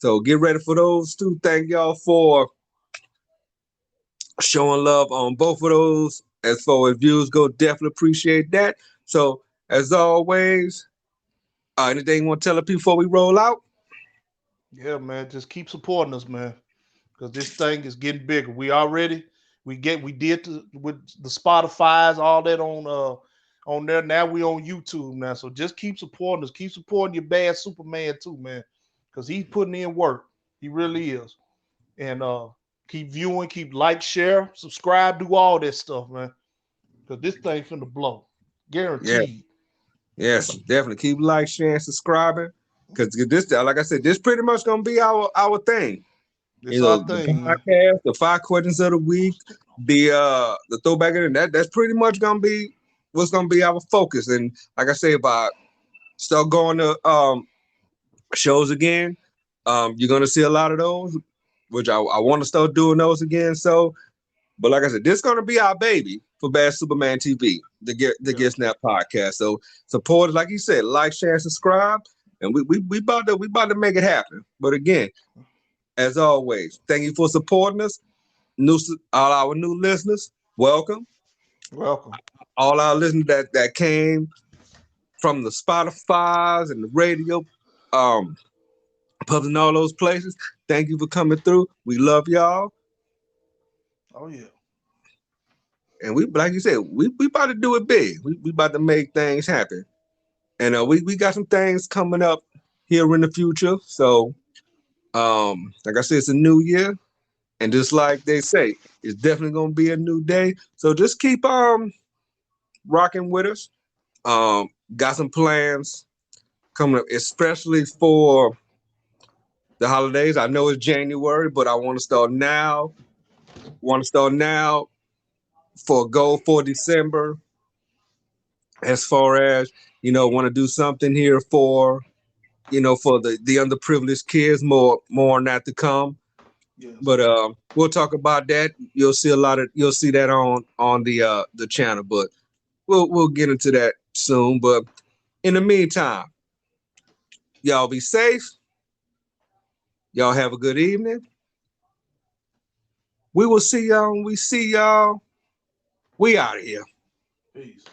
So get ready for those two. Thank y'all for showing love on both of those. As far as views go, definitely appreciate that. So as always, anything you want to tell the people before we roll out? Yeah, man. Just keep supporting us, man. Because this thing is getting bigger. We did with the Spotify's, all that on there. Now we on YouTube now. So just keep supporting us. Keep supporting your bad Superman too, man. Because he's putting in work. He really is. And keep viewing, keep like, share, subscribe, do all that stuff, man. Because this thing finna blow. Yeah, Guaranteed. yes, definitely keep like, sharing, subscribing. Because this, like I said, this pretty much gonna be our thing. It's our The thing, man. podcast, the 5 questions of the week, the throwback, and that's pretty much gonna be what's gonna be our focus. And like I say, if I start going to shows again, you're gonna see a lot of those, which I want to start doing those again. So, but like I said, this is gonna be our baby for Bad Superman TV, the Get Snap podcast. So support, like you said, like, share, and subscribe, and we about to make it happen. But again, as always, thank you for supporting us. All our new listeners, welcome. Welcome. All our listeners that came from the Spotify's and the radio, pubs and all those places. Thank you for coming through. We love y'all. Oh yeah. And we, like you said, we about to do it big. We about to make things happen. And we got some things coming up here in the future. So like I said, it's a new year. And just like they say, it's definitely gonna be a new day. So just keep rocking with us. Got some plans coming up, especially for the holidays. I know it's January, but I want to start now. For a goal for December. As far as want to do something here for for the underprivileged kids. More on that to come. Yes. But we'll talk about that. You'll see that on the channel. But we'll get into that soon. But in the meantime, y'all be safe. Y'all have a good evening. We will see y'all when we see y'all. We out of here. Peace.